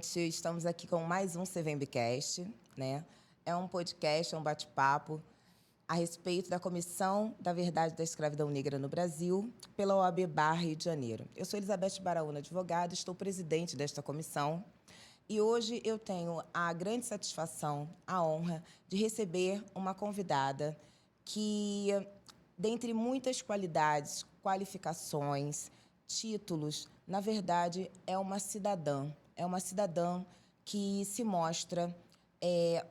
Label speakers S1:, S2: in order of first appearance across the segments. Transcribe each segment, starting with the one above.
S1: gente, estamos aqui com mais um CVMBcast, né? É um podcast, é um bate-papo a respeito da Comissão da Verdade da Escravidão Negra no Brasil, pela OAB Barra Rio de Janeiro. Eu sou Elizabeth Baraúna, advogada, estou presidente desta comissão e hoje eu tenho a grande satisfação, a honra de receber uma convidada que, dentre muitas qualidades, qualificações, títulos, na verdade, é uma cidadã que se mostra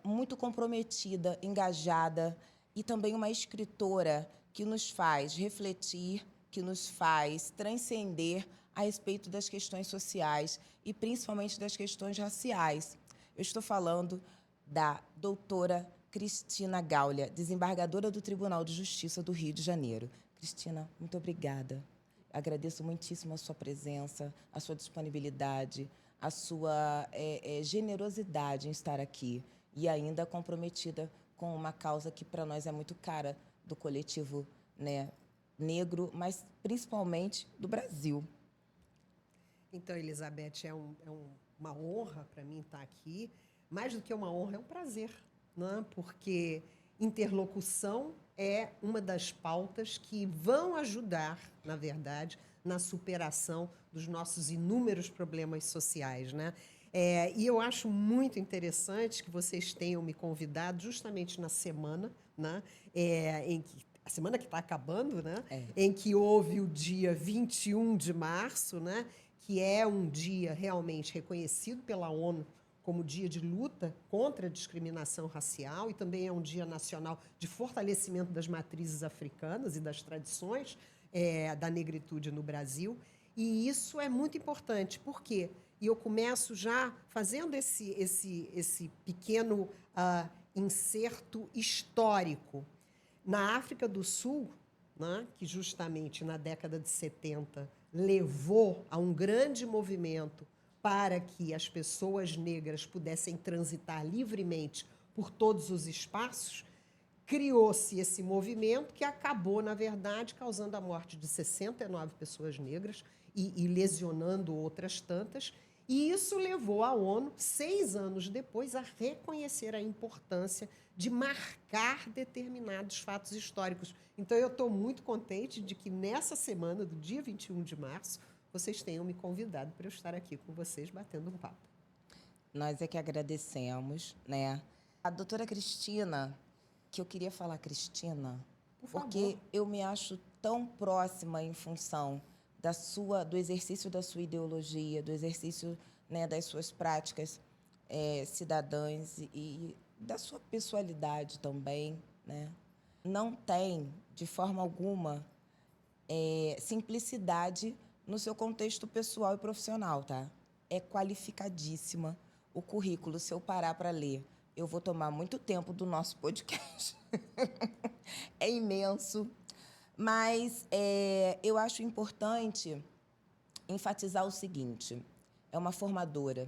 S1: muito comprometida, engajada e também uma escritora que nos faz refletir, que nos faz transcender a respeito das questões sociais e principalmente das questões raciais. Eu estou falando da doutora Cristina Gaulia, desembargadora do Tribunal de Justiça do Rio de Janeiro. Cristina, muito obrigada. Agradeço muitíssimo a sua presença, a sua disponibilidade, a sua generosidade em estar aqui e ainda comprometida com uma causa que para nós é muito cara, do coletivo, né, negro, mas principalmente do Brasil.
S2: Então, Elizabeth, uma honra para mim estar aqui. Mais do que uma honra, é um prazer, né? Porque interlocução é uma das pautas que vão ajudar, na verdade, na superação dos nossos inúmeros problemas sociais, né? E eu acho muito interessante que vocês tenham me convidado justamente na semana, né? A semana que está acabando, né? Em que houve o dia 21 de março, né? Que é um dia realmente reconhecido pela ONU como dia de luta contra a discriminação racial e também é um dia nacional de fortalecimento das matrizes africanas e das tradições da negritude no Brasil. E isso é muito importante. Por quê? E eu começo já fazendo esse pequeno inserto histórico. Na África do Sul, né, que justamente na década de 70 levou a um grande movimento para que as pessoas negras pudessem transitar livremente por todos os espaços, criou-se esse movimento que acabou, na verdade, causando a morte de 69 pessoas negras e lesionando outras tantas. E isso levou a ONU, 6 anos depois, a reconhecer a importância de marcar determinados fatos históricos. Então, eu estou muito contente de que nessa semana, do dia 21 de março, vocês tenham me convidado para eu estar aqui com vocês, batendo um papo.
S1: Nós é que agradecemos, né? A doutora Cristina, que eu queria falar Cristina, porque eu me acho tão próxima em função do exercício da sua ideologia, do exercício, né, das suas práticas cidadãs e da sua pessoalidade também, né? Não tem, de forma alguma, simplicidade no seu contexto pessoal e profissional, tá? É qualificadíssima. O currículo, se eu parar para ler, eu vou tomar muito tempo do nosso podcast. É imenso. Mas eu acho importante enfatizar o seguinte: é uma formadora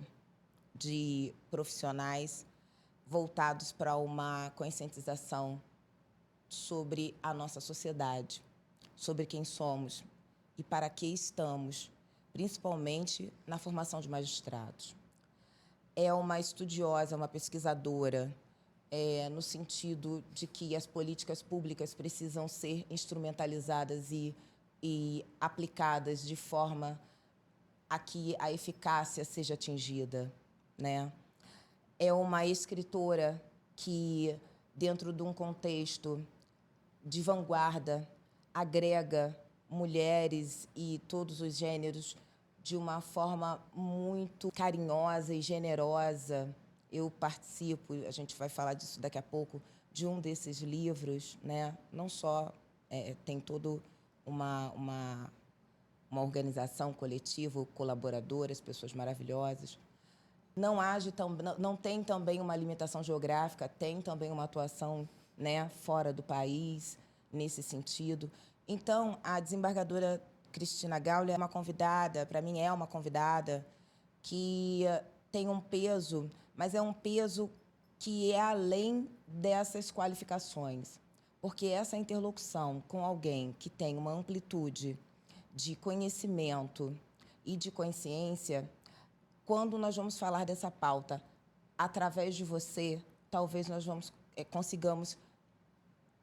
S1: de profissionais voltados para uma conscientização sobre a nossa sociedade, sobre quem somos e para que estamos, principalmente na formação de magistrados. É uma estudiosa, uma pesquisadora, no sentido de que as políticas públicas precisam ser instrumentalizadas e aplicadas de forma a que a eficácia seja atingida, né? É uma escritora que, dentro de um contexto de vanguarda, agrega mulheres e todos os gêneros de uma forma muito carinhosa e generosa. Eu participo, a gente vai falar disso daqui a pouco, de um desses livros, né? Não só tem toda uma organização coletiva, colaboradoras, pessoas maravilhosas. Não tem também uma limitação geográfica, tem também uma atuação, né, fora do país, nesse sentido. Então, a desembargadora Cristina Gaulia é uma convidada, para mim é uma convidada, que tem um peso, mas é um peso que é além dessas qualificações. Porque essa interlocução com alguém que tem uma amplitude de conhecimento e de consciência quando nós vamos falar dessa pauta, através de você, talvez nós consigamos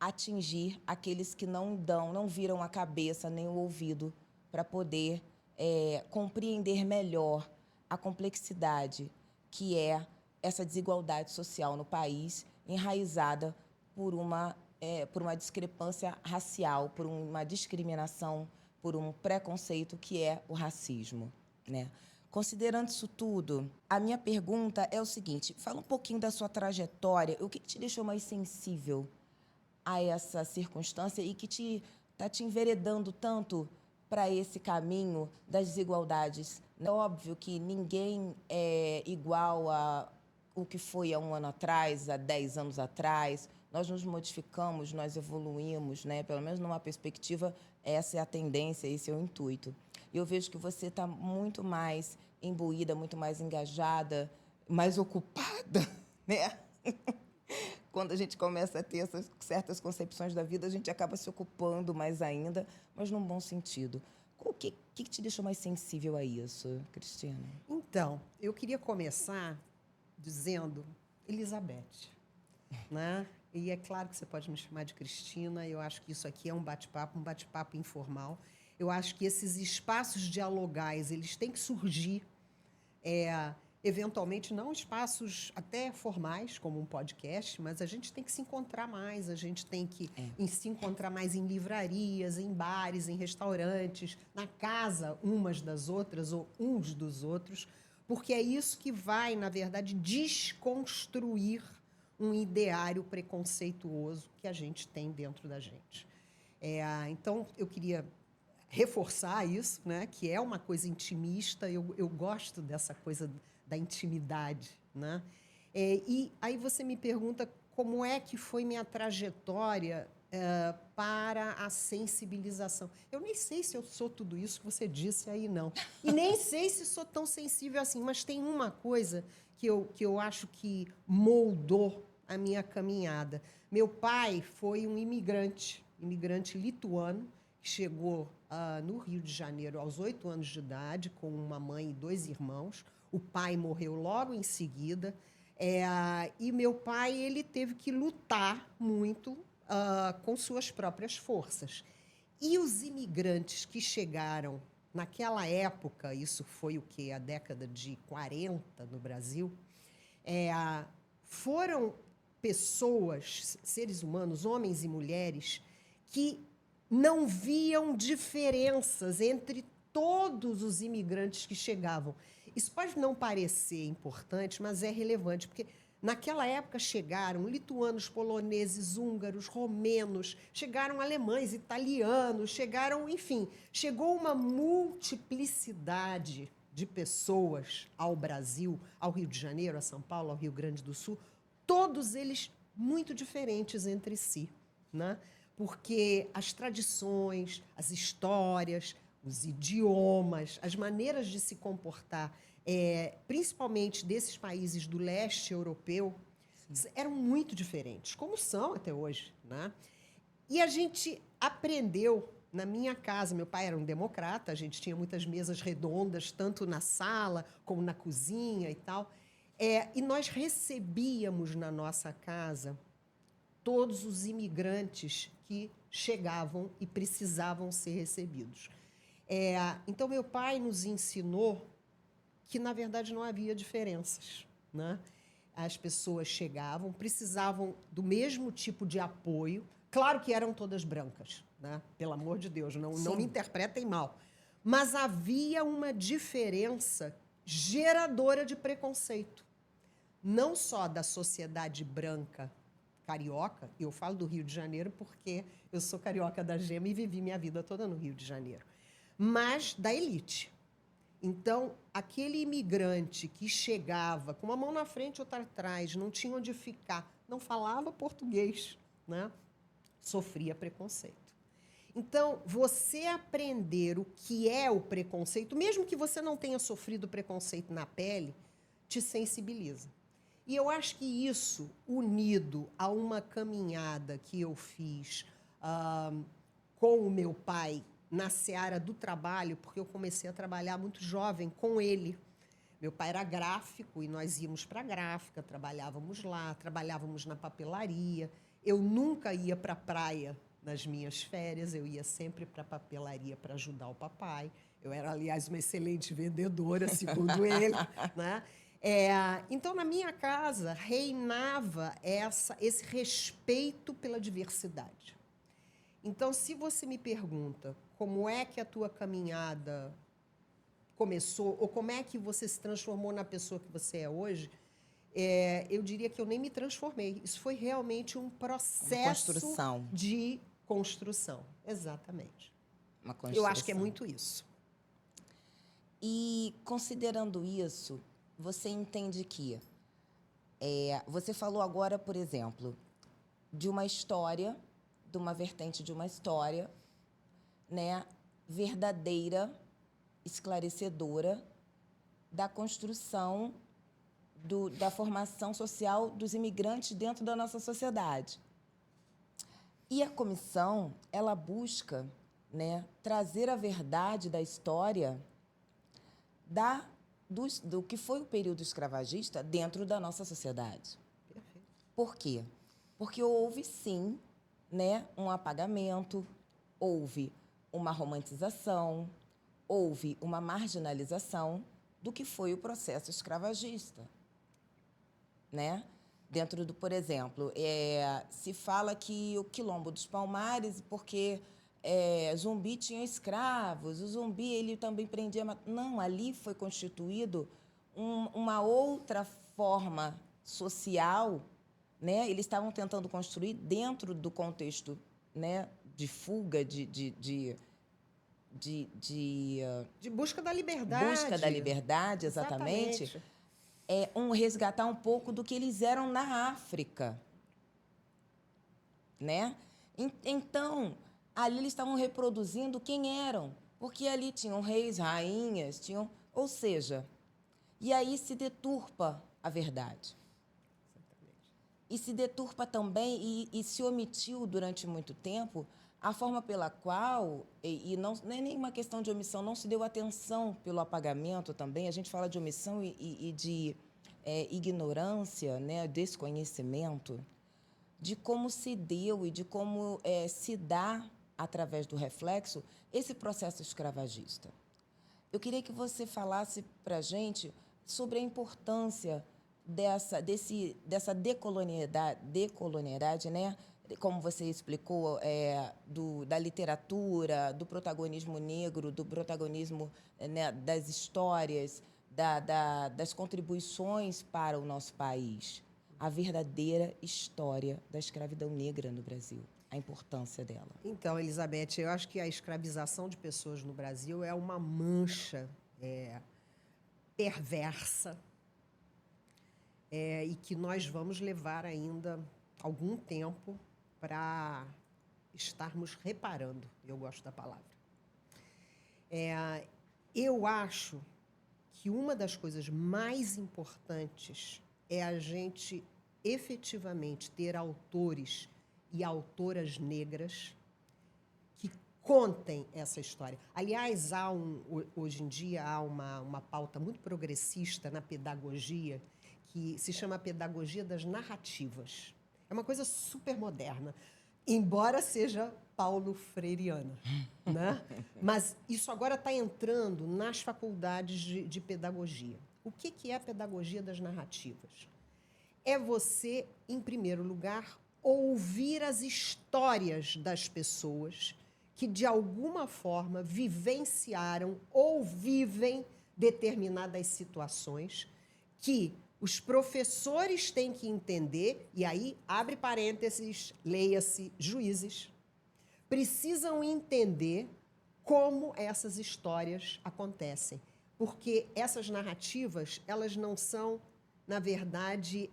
S1: atingir aqueles que não viram a cabeça nem o ouvido para poder compreender melhor a complexidade que é essa desigualdade social no país, enraizada por uma discrepância racial, por uma discriminação, por um preconceito que é o racismo, né? Considerando isso tudo, a minha pergunta é o seguinte: fala um pouquinho da sua trajetória, o que te deixou mais sensível a essa circunstância e que está te enveredando tanto para esse caminho das desigualdades. É óbvio que ninguém é igual a o que foi há um ano atrás, há 10 anos atrás. Nós nos modificamos, nós evoluímos, né? Pelo menos numa perspectiva, essa é a tendência, esse é o intuito. E eu vejo que você está muito mais imbuída, muito mais engajada, mais ocupada, né? Quando a gente começa a ter essas certas concepções da vida, a gente acaba se ocupando mais ainda, mas num bom sentido. O que te deixou mais sensível a isso, Cristina?
S2: Então, eu queria começar dizendo Elizabeth, né? E é claro que você pode me chamar de Cristina, eu acho que isso aqui é um bate-papo informal. Eu acho que esses espaços dialogais, eles têm que surgir, eventualmente, não espaços até formais, como um podcast, mas a gente tem que se encontrar mais, a gente tem que se encontrar mais em livrarias, em bares, em restaurantes, na casa umas das outras ou uns dos outros, porque é isso que vai, na verdade, desconstruir um ideário preconceituoso que a gente tem dentro da gente. Então, eu queria reforçar isso, né, que é uma coisa intimista, eu gosto dessa coisa da intimidade, né? E aí você me pergunta como é que foi minha trajetória para a sensibilização. Eu nem sei se eu sou tudo isso que você disse aí, não. E nem sei se sou tão sensível assim, mas tem uma coisa que eu acho que moldou a minha caminhada. Meu pai foi um imigrante lituano, que chegou no Rio de Janeiro aos 8 anos de idade, com uma mãe e 2 irmãos. O pai morreu logo em seguida. E meu pai ele teve que lutar muito com suas próprias forças. E os imigrantes que chegaram naquela época, isso foi o quê? A década de 40 no Brasil, foram pessoas, seres humanos, homens e mulheres, que não viam diferenças entre todos os imigrantes que chegavam. Isso pode não parecer importante, mas é relevante, porque naquela época chegaram lituanos, poloneses, húngaros, romenos, chegaram alemães, italianos, chegou uma multiplicidade de pessoas ao Brasil, ao Rio de Janeiro, a São Paulo, ao Rio Grande do Sul, todos eles muito diferentes entre si, né? Porque as tradições, as histórias, os idiomas, as maneiras de se comportar, principalmente desses países do leste europeu, eram muito diferentes, como são até hoje, né? E a gente aprendeu na minha casa. Meu pai era um democrata, a gente tinha muitas mesas redondas, tanto na sala como na cozinha e tal. E nós recebíamos na nossa casa todos os imigrantes que chegavam e precisavam ser recebidos. Então, meu pai nos ensinou que, na verdade, não havia diferenças, né? As pessoas chegavam, precisavam do mesmo tipo de apoio. Claro que eram todas brancas, né? Pelo amor de Deus, não me interpretem mal. Mas havia uma diferença geradora de preconceito. Não só da sociedade branca carioca, eu falo do Rio de Janeiro porque eu sou carioca da gema e vivi minha vida toda no Rio de Janeiro, mas da elite. Então, aquele imigrante que chegava com uma mão na frente e outra atrás, não tinha onde ficar, não falava português, né? Sofria preconceito. Então, você aprender o que é o preconceito, mesmo que você não tenha sofrido preconceito na pele, te sensibiliza. E eu acho que isso, unido a uma caminhada que eu fiz com o meu pai na seara do trabalho, porque eu comecei a trabalhar muito jovem com ele, Meu pai era gráfico e nós íamos para a gráfica, trabalhávamos lá, trabalhávamos na papelaria. Eu nunca ia para a praia nas minhas férias, eu ia sempre para a papelaria para ajudar o papai. Eu era, aliás, uma excelente vendedora, segundo ele, né? Então, na minha casa, reinava esse respeito pela diversidade. Então, se você me pergunta como é que a tua caminhada começou, ou como é que você se transformou na pessoa que você é hoje, eu diria que eu nem me transformei. Isso foi realmente um processo de construção. Exatamente.
S1: Uma construção.
S2: Eu acho que é muito isso.
S1: E, considerando isso, você entende que... você falou agora, por exemplo, de uma história, de uma vertente de uma história, né, verdadeira, esclarecedora, da construção, da formação social dos imigrantes dentro da nossa sociedade. E a comissão, ela busca, né, trazer a verdade da história do que foi o período escravagista dentro da nossa sociedade.
S2: Perfeito.
S1: Por quê? Porque houve, sim, né, um apagamento, houve uma romantização, houve uma marginalização do que foi o processo escravagista, né? Dentro do, por exemplo, se fala que o Quilombo dos Palmares, porque Zumbi tinha escravos, o Zumbi ele também prendia... Não, ali foi constituído uma outra forma social, né? Eles estavam tentando construir dentro do contexto, né, de fuga, de
S2: busca da liberdade.
S1: Busca da liberdade, exatamente. Resgatar um pouco do que eles eram na África, né? Então, ali eles estavam reproduzindo quem eram, porque ali tinham reis, rainhas, ou seja, e aí se deturpa a verdade.
S2: Exatamente.
S1: E se deturpa também, e se omitiu durante muito tempo, a forma pela qual, não é nenhuma questão de omissão, não se deu atenção pelo apagamento também. A gente fala de omissão e de ignorância, né, desconhecimento, de como se deu e de como se dá, através do reflexo, esse processo escravagista. Eu queria que você falasse para a gente sobre a importância dessa decolonialidade, né? Como você explicou, da literatura, do protagonismo negro, do protagonismo, né, das histórias, das contribuições para o nosso país. A verdadeira história da escravidão negra no Brasil, a importância dela.
S2: Então, Elizabeth, eu acho que a escravização de pessoas no Brasil é uma mancha perversa e que nós vamos levar ainda algum tempo para estarmos reparando. Eu gosto da palavra. Eu acho que uma das coisas mais importantes é a gente efetivamente ter autores e autoras negras que contem essa história. Aliás, hoje em dia há uma pauta muito progressista na pedagogia que se chama pedagogia das narrativas. É uma coisa super moderna, embora seja Paulo Freireana, né? Mas isso agora está entrando nas faculdades de pedagogia. O que é a pedagogia das narrativas? É você, em primeiro lugar, ouvir as histórias das pessoas que, de alguma forma, vivenciaram ou vivem determinadas situações que os professores têm que entender, e aí, abre parênteses, leia-se, juízes, precisam entender como essas histórias acontecem. Porque essas narrativas, elas não são, na verdade,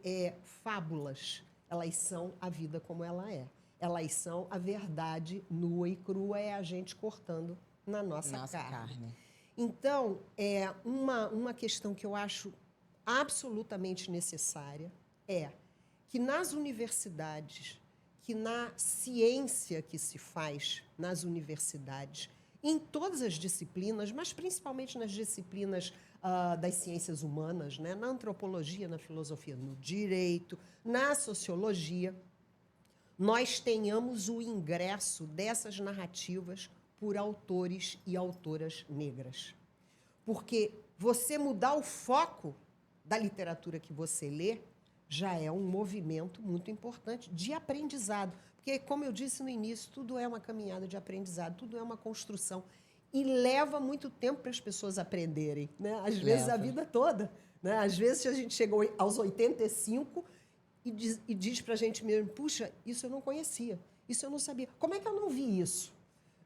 S2: fábulas. Elas são a vida como ela é. Elas são a verdade nua e crua, é a gente cortando na nossa carne. Então, uma questão que eu acho absolutamente necessária é que nas universidades, que na ciência que se faz nas universidades, em todas as disciplinas, mas principalmente nas disciplinas das ciências humanas, né? Na antropologia, na filosofia, no direito, na sociologia, nós tenhamos o ingresso dessas narrativas por autores e autoras negras. Porque você mudar o foco da literatura que você lê já é um movimento muito importante de aprendizado. Porque, como eu disse no início, tudo é uma caminhada de aprendizado, tudo é uma construção. E leva muito tempo para as pessoas aprenderem, né? Às vezes a vida toda. Né? Às vezes a gente chegou aos 85 e diz para a gente mesmo, puxa, isso eu não conhecia, isso eu não sabia. Como é que eu não vi isso?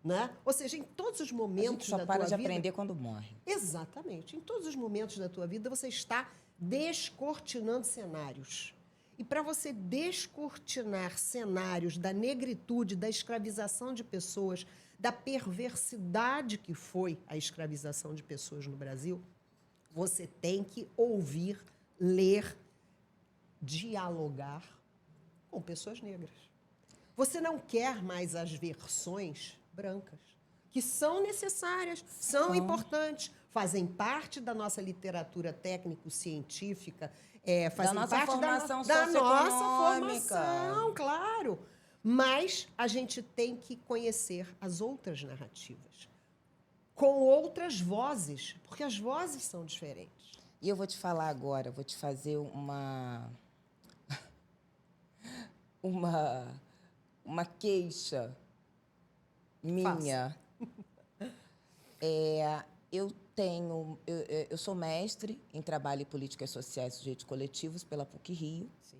S2: Né? Ou seja, em todos os momentos da tua vida...
S1: A gente só para de aprender quando morre.
S2: Exatamente. Em todos os momentos da tua vida, você está descortinando cenários. E para você descortinar cenários da negritude, da escravização de pessoas, da perversidade que foi a escravização de pessoas no Brasil, você tem que ouvir, ler, dialogar com pessoas negras. Você não quer mais as versões brancas, que são necessárias, são importantes, fazem parte da nossa literatura técnico-científica, fazem
S1: da nossa
S2: parte
S1: formação
S2: da nossa
S1: socioeconômica.
S2: formação, claro. Mas a gente tem que conhecer as outras narrativas, com outras vozes, porque as vozes são diferentes.
S1: E eu vou te falar agora, vou te fazer uma queixa minha. Eu sou mestre em Trabalho e Políticas Sociais e Sujeitos Coletivos pela PUC-Rio.
S2: Sim.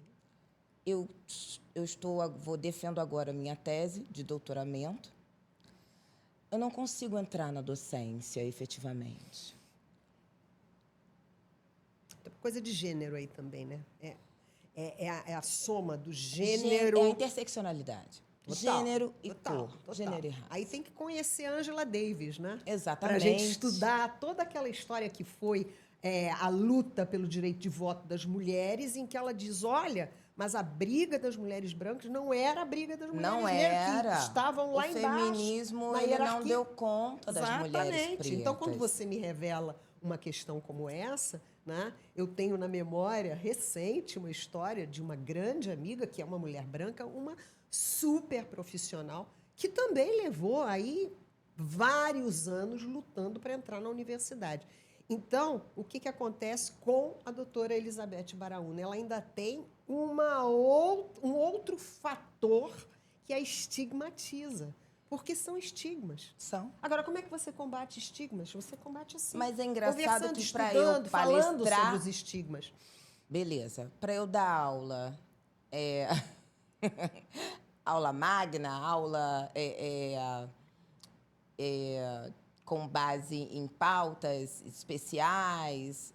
S1: Defendo agora a minha tese de doutoramento. Eu não consigo entrar na docência, efetivamente.
S2: Tem coisa de gênero aí também, né? É a soma do gênero...
S1: É a interseccionalidade.
S2: Total,
S1: gênero e
S2: total,
S1: cor.
S2: total.
S1: Gênero e raça.
S2: Aí tem que conhecer Angela Davis, né?
S1: Exatamente.
S2: Para a gente estudar toda aquela história que foi a luta pelo direito de voto das mulheres, em que ela diz, olha, mas a briga das mulheres brancas não era a briga das mulheres negras, que estavam lá embaixo.
S1: O feminismo
S2: na
S1: ele
S2: hierarquia.
S1: não deu conta das mulheres pretas.
S2: Então, quando você me revela uma questão como essa, né, eu tenho na memória recente uma história de uma grande amiga, que é uma mulher branca, uma super profissional, que também levou aí vários anos lutando para entrar na universidade. Então, o que acontece com a doutora Elizabeth Baraúna? Ela ainda tem um outro fator que a estigmatiza, porque são estigmas.
S1: São.
S2: Agora, como é que você combate estigmas? Você combate assim.
S1: Mas é engraçado
S2: conversando,
S1: que para eu
S2: falando
S1: palestrar...
S2: sobre os estigmas.
S1: Beleza. Para eu dar aula... aula magna, aula com base em pautas especiais,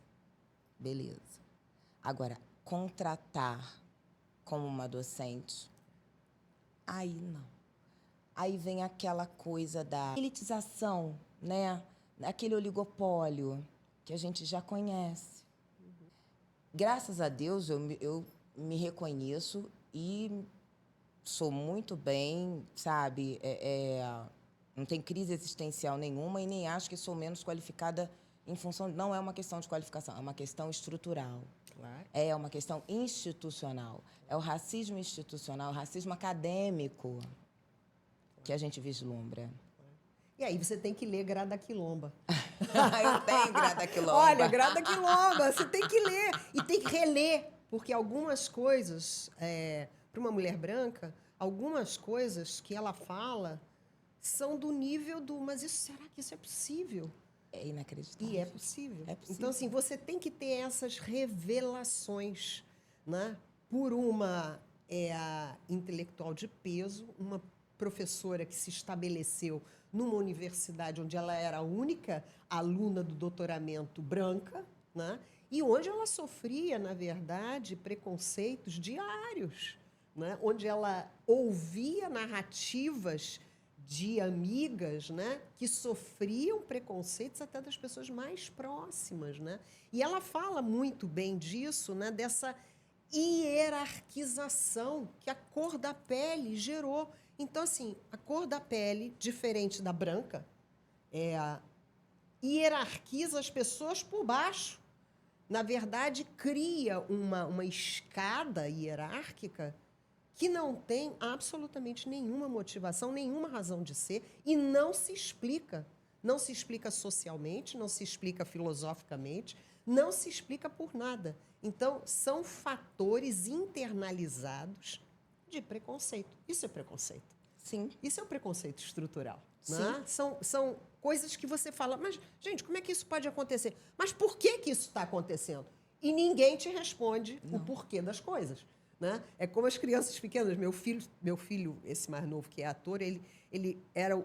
S1: beleza. Agora, contratar como uma docente, aí não. Aí vem aquela coisa da elitização, né? Aquele oligopólio que a gente já conhece. Graças a Deus, eu me reconheço e sou muito bem, sabe? Não tem crise existencial nenhuma e nem acho que sou menos qualificada em função... Não é uma questão de qualificação, é uma questão estrutural.
S2: Claro.
S1: É uma questão institucional. É o racismo institucional, o racismo acadêmico que a gente vislumbra.
S2: E aí você tem que ler Grada Quilomba.
S1: Eu tenho Grada Quilomba.
S2: Olha, Grada Quilomba, você tem que ler e tem que reler, porque algumas coisas, para uma mulher branca, algumas coisas que ela fala são do nível do... Mas será que isso é possível?
S1: É inacreditável.
S2: E é possível.
S1: É possível.
S2: Então, assim, você tem que ter essas revelações, né? Por uma intelectual de peso, uma professora que se estabeleceu numa universidade onde ela era a única aluna do doutoramento branca, né? E onde ela sofria, na verdade, preconceitos diários, né? Onde ela ouvia narrativas de amigas, né, que sofriam preconceitos até das pessoas mais próximas, né? E ela fala muito bem disso, né, dessa hierarquização que a cor da pele gerou. Então, assim, a cor da pele, diferente da branca, hierarquiza as pessoas por baixo. Na verdade, cria uma escada hierárquica que não tem absolutamente nenhuma motivação, nenhuma razão de ser e não se explica. Não se explica socialmente, não se explica filosoficamente, não se explica por nada. Então, são fatores internalizados de preconceito. Isso é preconceito.
S1: Sim.
S2: Isso é um preconceito estrutural.
S1: Sim.
S2: Né? São coisas que você fala, mas, gente, como é que isso pode acontecer? Mas por que isso está acontecendo? E ninguém te responde o porquê das coisas. Né? É como as crianças pequenas. Meu filho, esse mais novo que é ator, ele era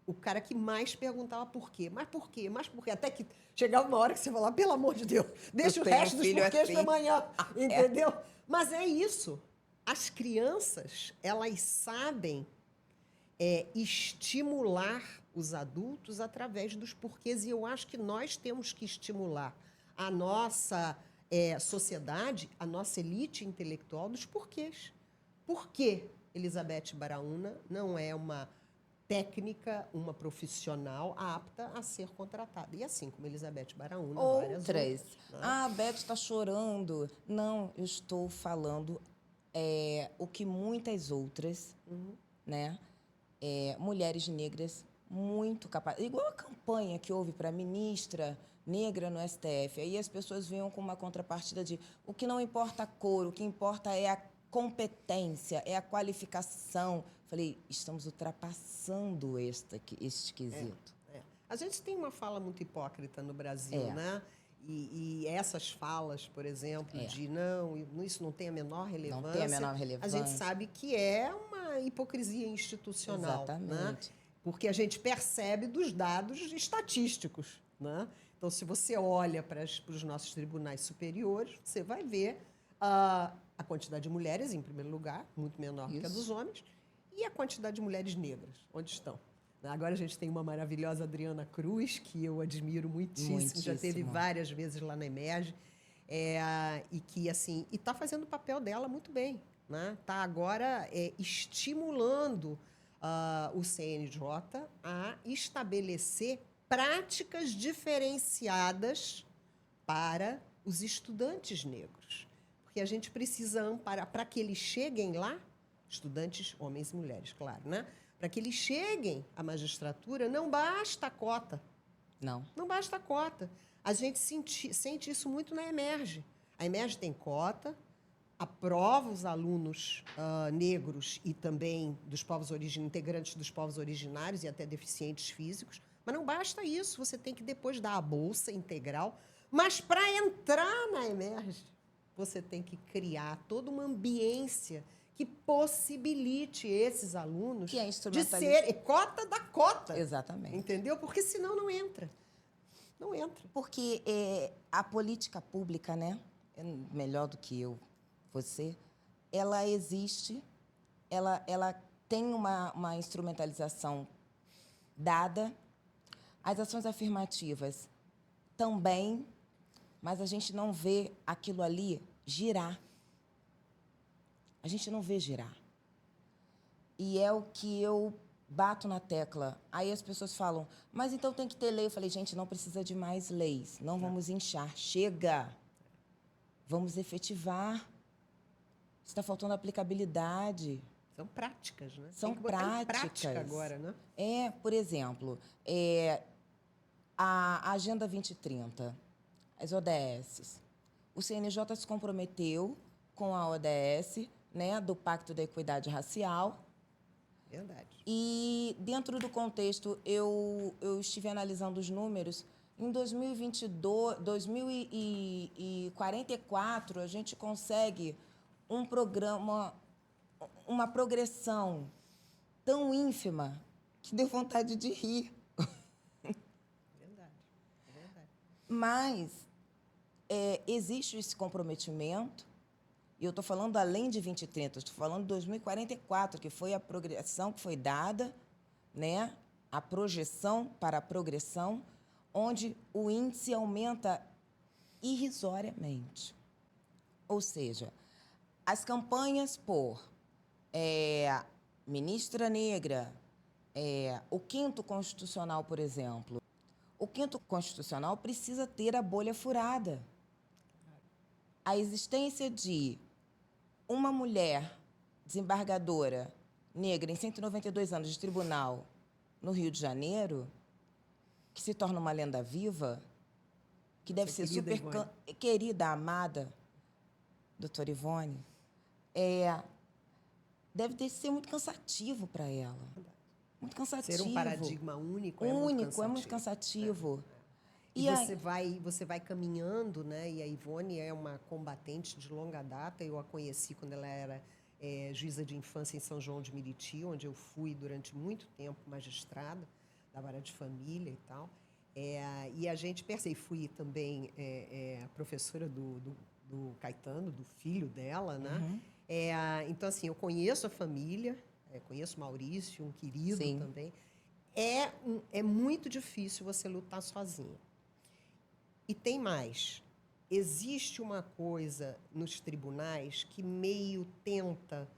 S2: o cara que mais perguntava por quê. Mas por quê? Mas por quê? Até que chegava uma hora que você falava, pelo amor de Deus, deixa o resto dos porquês
S1: assim.
S2: para amanhã. Entendeu? Mas é isso. As crianças, elas sabem estimular os adultos através dos porquês. E eu acho que nós temos que estimular a nossa sociedade, a nossa elite intelectual dos porquês. Por que Elizabeth Baraúna não é uma técnica, uma profissional apta a ser contratada? E assim como Elizabeth Baraúna, várias outras. Né?
S1: Ah, a Beth está chorando. Não, eu estou falando o que muitas outras, né? Mulheres negras muito capazes. Igual a campanha que houve para ministra negra no STF. Aí as pessoas vinham com uma contrapartida de o que não importa a cor, o que importa é a competência, é a qualificação. Falei, estamos ultrapassando este quesito.
S2: A gente tem uma fala muito hipócrita no Brasil, né? E essas falas, por exemplo, de não, isso não tem a menor relevância.
S1: Não tem a menor relevância.
S2: A gente sabe que é uma hipocrisia institucional.
S1: Exatamente.
S2: Né? Porque a gente percebe dos dados estatísticos. Né? Então, se você olha para os nossos tribunais superiores, você vai ver a quantidade de mulheres, em primeiro lugar, muito menor que a dos homens, e a quantidade de mulheres negras, onde estão. Agora a gente tem uma maravilhosa Adriana Cruz, que eu admiro muitíssimo. Já esteve várias vezes lá na EMERGE, e que assim, e está fazendo o papel dela muito bem. Está agora estimulando o CNJ a estabelecer práticas diferenciadas para os estudantes negros. Porque a gente precisa amparar, para que eles cheguem lá, estudantes, homens e mulheres, claro, né? Para que eles cheguem à magistratura, não basta a cota. Não basta a cota. A gente sente isso muito na EMERGE. A EMERGE tem cota, aprova os alunos negros e também dos povos integrantes dos povos originários e até deficientes físicos. Mas não basta isso, você tem que depois dar a bolsa integral. Mas para entrar na EMERGE, você tem que criar toda uma ambiência que possibilite esses alunos de ser cota da cota.
S1: Exatamente.
S2: Entendeu? Porque senão não entra. Não entra.
S1: Porque a política pública, né, melhor do que você, ela existe, ela tem uma instrumentalização dada, as ações afirmativas também, mas a gente não vê aquilo ali girar. A gente não vê girar. E é o que eu bato na tecla. Aí as pessoas falam, mas então tem que ter lei. Eu falei, gente, não precisa de mais leis. Não vamos inchar. Chega. Vamos efetivar. Está faltando aplicabilidade.
S2: São práticas, né?
S1: São
S2: tem que botar
S1: práticas.
S2: em prática agora, né?
S1: Por exemplo, a Agenda 2030, as ODS. O CNJ se comprometeu com a ODS, né, do Pacto da Equidade Racial.
S2: Verdade.
S1: E, dentro do contexto, eu estive analisando os números. Em 2022, 2044, a gente consegue um programa, uma progressão tão ínfima que deu vontade de rir.
S2: Verdade.
S1: Mas existe esse comprometimento. E eu estou falando além de 2030, estou falando de 2044, que foi a progressão que foi dada, né? A projeção para a progressão, onde o índice aumenta irrisoriamente. Ou seja, as campanhas por ministra negra, O quinto constitucional, por exemplo. O quinto constitucional precisa ter a bolha furada. A existência de uma mulher desembargadora negra em 192 anos de tribunal no Rio de Janeiro, que se torna uma lenda viva, que deve ser super querida, amada, doutora Ivone, deve ser muito cansativo para ela. Muito cansativo.
S2: Ser um paradigma único
S1: é muito cansativo.
S2: E você vai caminhando, né? E a Ivone é uma combatente de longa data. Eu a conheci quando ela era juíza de infância em São João de Meriti, onde eu fui durante muito tempo magistrada da vara de família e tal. E a gente percebe, fui também professora do Caetano, do filho dela, né?
S1: Uhum.
S2: Então, assim, eu conheço a família, conheço o Maurício, um querido
S1: Sim.
S2: também. É muito difícil você lutar sozinha. E tem mais. Existe uma coisa nos tribunais que meio tenta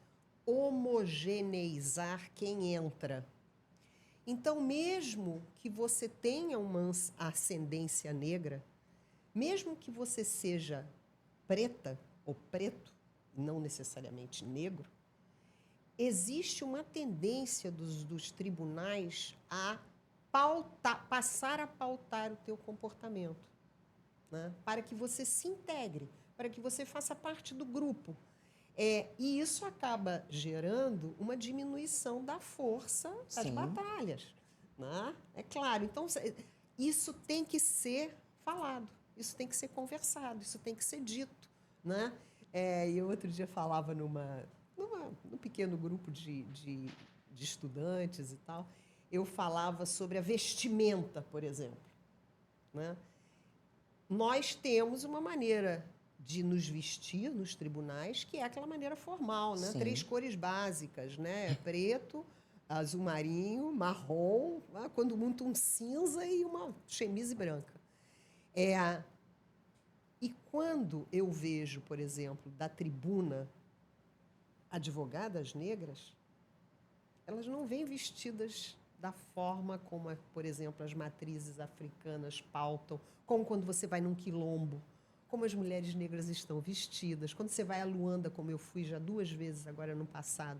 S2: homogeneizar quem entra. Então, mesmo que você tenha uma ascendência negra, mesmo que você seja preta ou preto, não necessariamente negro, existe uma tendência dos tribunais a passar a pautar o teu comportamento, né? Para que você se integre, para que você faça parte do grupo. E isso acaba gerando uma diminuição da força das
S1: Sim.
S2: batalhas, né? É claro. Então, isso tem que ser falado, isso tem que ser conversado, isso tem que ser dito, né? E eu outro dia falava num pequeno grupo de estudantes e tal, eu falava sobre a vestimenta, por exemplo, né? Nós temos uma maneira de nos vestir nos tribunais, que é aquela maneira formal, né?
S1: Sim.
S2: 3 cores básicas, né? Preto, azul marinho, marrom, quando muito um cinza e uma chemise branca. E quando eu vejo, por exemplo, da tribuna advogadas negras, elas não vêm vestidas da forma como, por exemplo, as matrizes africanas pautam, como quando você vai num quilombo, como as mulheres negras estão vestidas. Quando você vai a Luanda, como eu fui já 2 vezes agora no passado,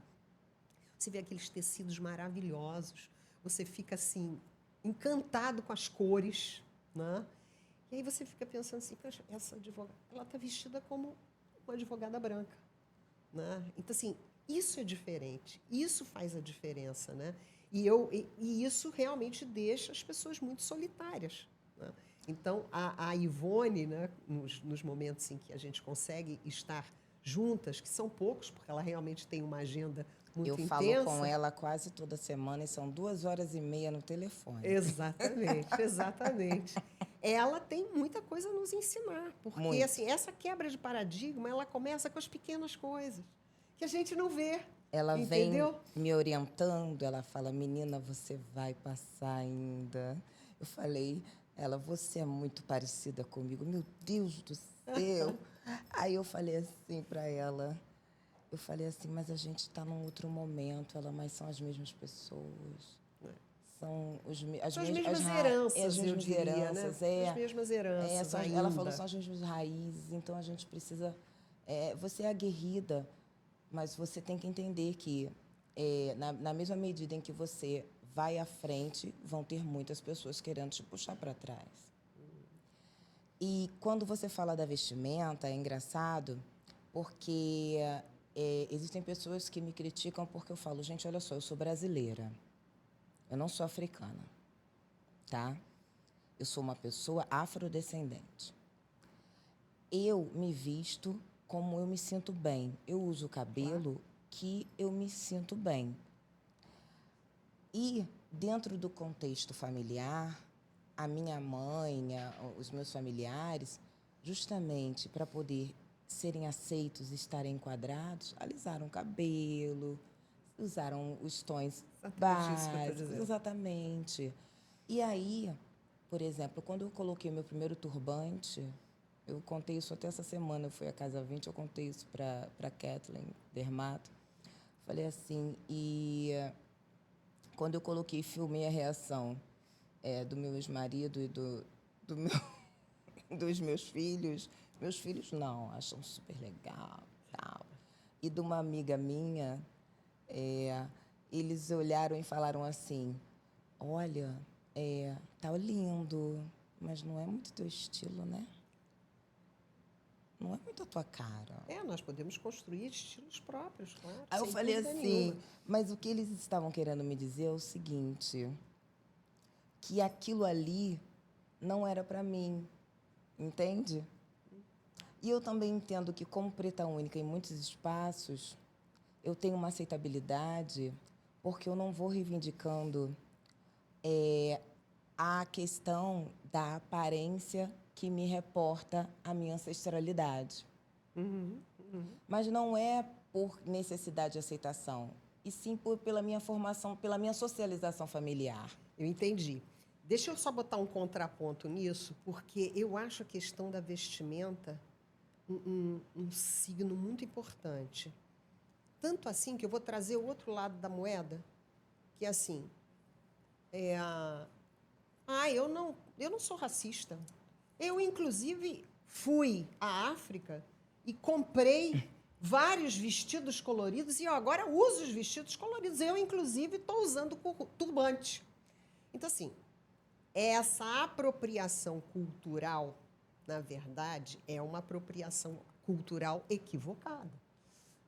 S2: você vê aqueles tecidos maravilhosos, você fica assim, encantado com as cores, né? E aí você fica pensando assim, poxa, essa advogada, ela está vestida como uma advogada branca, né? Então, assim, isso é diferente, isso faz a diferença, né? E isso realmente deixa as pessoas muito solitárias, né? Então, a Ivone, né, nos momentos em que a gente consegue estar juntas, que são poucos, porque ela realmente tem uma agenda muito intensa.
S1: Eu falo com ela quase toda semana e são 2h30 no telefone.
S2: Exatamente, exatamente. Ela tem muita coisa a nos ensinar, porque assim, essa quebra de paradigma, ela começa com as pequenas coisas, que a gente não vê.
S1: Ela
S2: entendeu?
S1: vem me orientando, ela fala, menina, você vai passar ainda. Eu falei, você é muito parecida comigo, meu Deus do céu. Aí eu falei assim para ela, mas a gente está num outro momento, mas são as mesmas pessoas. São as
S2: mesmas heranças,
S1: as mesmas
S2: eu diria,
S1: heranças,
S2: né? As mesmas heranças ainda.
S1: Ela falou, são as mesmas raízes, então a gente precisa... você é aguerrida, mas você tem que entender que, na mesma medida em que você vai à frente, vão ter muitas pessoas querendo te puxar para trás. E quando você fala da vestimenta, é engraçado, porque existem pessoas que me criticam porque eu falo, gente, olha só, eu sou brasileira, eu não sou africana, tá? Eu sou uma pessoa afrodescendente. Eu me visto como eu me sinto bem. Eu uso o cabelo que eu me sinto bem. E, dentro do contexto familiar, a minha mãe, os meus familiares, justamente para poder serem aceitos e estarem enquadrados, alisaram o cabelo, usaram os tons básicos. Exatamente. E aí, por exemplo, quando eu coloquei meu primeiro turbante, eu contei isso até essa semana, eu fui à Casa 20, eu contei isso para Kathleen Dermato. Falei assim, e quando eu coloquei, filmei a reação do meu ex-marido e do meu, dos meus filhos não, acham super legal, tal. E de uma amiga minha, eles olharam e falaram assim, olha, tá lindo, mas não é muito teu estilo, né? Não é muito a tua cara.
S2: Nós podemos construir estilos próprios, claro.
S1: Aí eu
S2: sem
S1: falei
S2: dúvida
S1: assim,
S2: nenhuma.
S1: mas o que eles estavam querendo me dizer é o seguinte, que aquilo ali não era para mim, entende? E eu também entendo que, como preta única em muitos espaços, eu tenho uma aceitabilidade porque eu não vou reivindicando a questão da aparência que me reporta a minha ancestralidade. Mas não é por necessidade de aceitação, e sim pela minha formação, pela minha socialização familiar.
S2: Eu entendi. Deixa eu só botar um contraponto nisso, porque eu acho a questão da vestimenta um signo muito importante. Tanto assim que eu vou trazer o outro lado da moeda, que é assim, eu não sou racista. Eu, inclusive, fui à África e comprei vários vestidos coloridos e eu agora uso os vestidos coloridos. Eu, inclusive, estou usando turbante. Então, assim, essa apropriação cultural, na verdade, é uma apropriação cultural equivocada.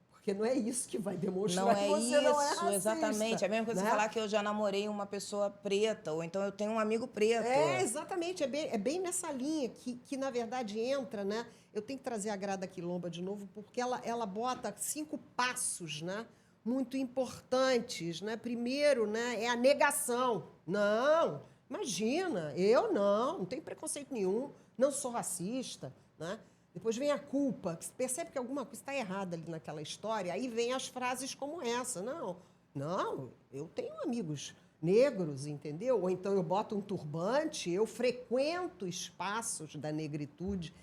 S2: Porque não é isso que vai demonstrar que você não é racista.
S1: Exatamente. É a mesma coisa, né? Você falar que eu já namorei uma pessoa preta, ou então eu tenho um amigo preto.
S2: Exatamente. É bem nessa linha que, na verdade, entra, né? Eu tenho que trazer a Grada Quilomba de novo, porque ela bota 5 passos, né? Muito importantes, né? Primeiro, né, é a negação. Não, imagina, eu não tenho preconceito nenhum, não sou racista, né? Depois vem a culpa, que você percebe que alguma coisa está errada ali naquela história, aí vem as frases como essa. Não, eu tenho amigos negros, entendeu? Ou então eu boto um turbante, eu frequento espaços da negritude.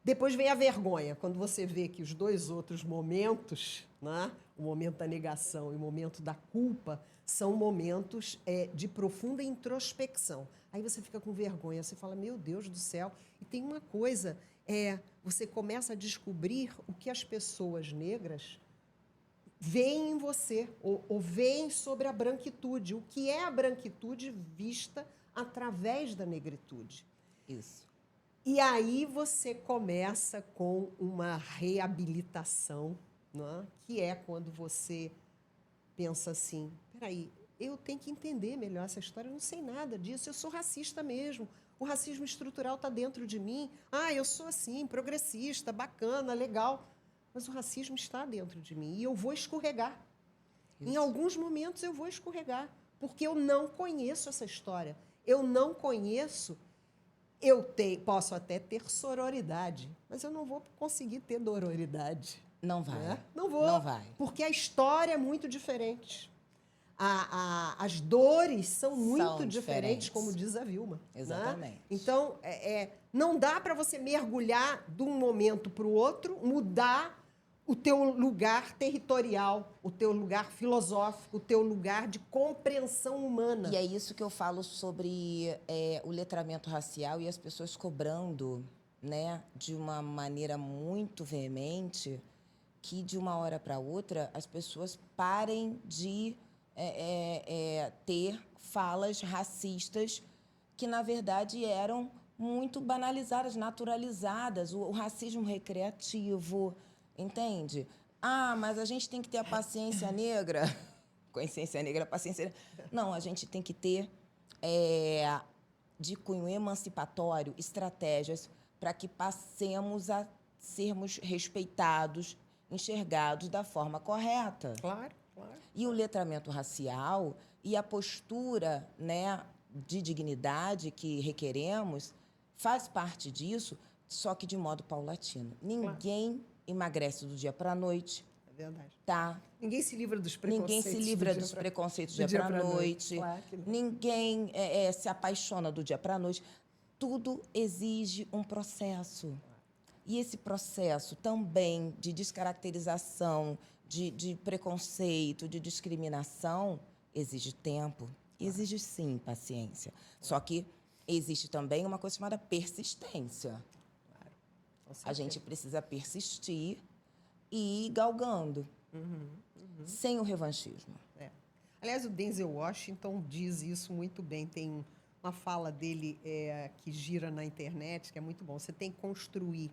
S2: Depois vem a vergonha, quando você vê que os 2 outros momentos, né, o momento da negação e o momento da culpa, são momentos de profunda introspecção. Aí você fica com vergonha, você fala, meu Deus do céu. E tem uma coisa, você começa a descobrir o que as pessoas negras veem em você, ou veem sobre a branquitude. O que é a branquitude vista através da negritude.
S1: Isso.
S2: E aí você começa com uma reabilitação, né? Que é quando você pensa assim, peraí, eu tenho que entender melhor essa história, eu não sei nada disso, eu sou racista mesmo, o racismo estrutural está dentro de mim, eu sou assim, progressista, bacana, legal, mas o racismo está dentro de mim e eu vou escorregar. Isso. Em alguns momentos eu vou escorregar, porque eu não conheço essa história, eu não conheço. Posso até ter sororidade, mas eu não vou conseguir ter dororidade.
S1: Não vai.
S2: Né? Não vou.
S1: Não vai.
S2: Porque a história é muito diferente. As dores são muito diferentes, como diz a Vilma.
S1: Exatamente.
S2: Né? Então, não dá para você mergulhar de um momento para o outro, mudar o teu lugar territorial, o teu lugar filosófico, o teu lugar de compreensão humana.
S1: E é isso que eu falo sobre o letramento racial e as pessoas cobrando, né, de uma maneira muito veemente que, de uma hora para outra, as pessoas parem de ter falas racistas que, na verdade, eram muito banalizadas, naturalizadas. O racismo recreativo, entende? Mas a gente tem que ter a paciência negra. Consciência negra, paciência negra. Não, a gente tem que ter, de cunho emancipatório, estratégias para que passemos a sermos respeitados, enxergados da forma correta.
S2: Claro, claro.
S1: E o letramento racial e a postura, né, de dignidade que requeremos faz parte disso, só que de modo paulatino. Ninguém emagrece do dia para a noite.
S2: É verdade.
S1: Tá?
S2: Ninguém se livra dos preconceitos.
S1: Ninguém se livra dos preconceitos do dia para a noite.
S2: Claro que não.
S1: Ninguém se apaixona do dia para a noite. Tudo exige um processo. E esse processo também de descaracterização, de preconceito, de discriminação, exige tempo, exige sim paciência. Só que existe também uma coisa chamada persistência. A gente precisa persistir e ir galgando, sem o revanchismo.
S2: Aliás, o Denzel Washington diz isso muito bem. Tem uma fala dele que gira na internet, que é muito bom. Você tem que construir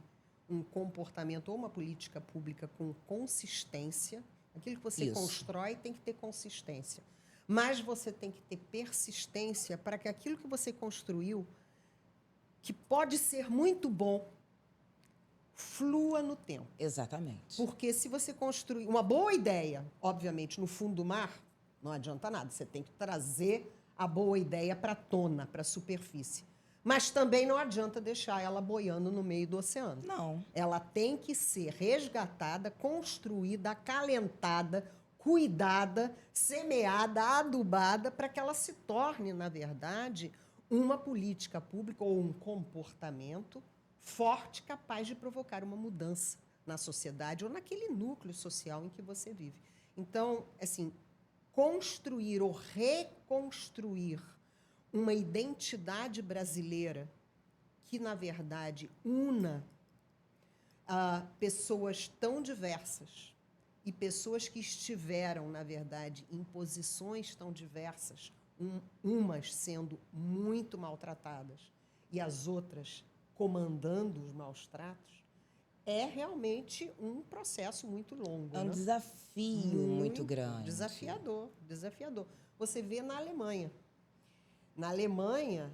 S2: um comportamento ou uma política pública com consistência. Aquilo que você
S1: Isso.
S2: constrói tem que ter consistência. Mas você tem que ter persistência para que aquilo que você construiu, que pode ser muito bom, flua no tempo.
S1: Exatamente.
S2: Porque se você construir uma boa ideia, obviamente, no fundo do mar, não adianta nada. Você tem que trazer a boa ideia para a tona, para a superfície. Mas também não adianta deixar ela boiando no meio do oceano.
S1: Não.
S2: Ela tem que ser resgatada, construída, acalentada, cuidada, semeada, adubada, para que ela se torne, na verdade, uma política pública ou um comportamento forte, capaz de provocar uma mudança na sociedade ou naquele núcleo social em que você vive. Então, assim, construir ou reconstruir uma identidade brasileira que, na verdade, una pessoas tão diversas e pessoas que estiveram, na verdade, em posições tão diversas, umas sendo muito maltratadas e as outras comandando os maus tratos, é realmente um processo muito longo.
S1: É um
S2: né?
S1: desafio muito grande.
S2: Desafiador, desafiador. Você vê na Alemanha. Na Alemanha,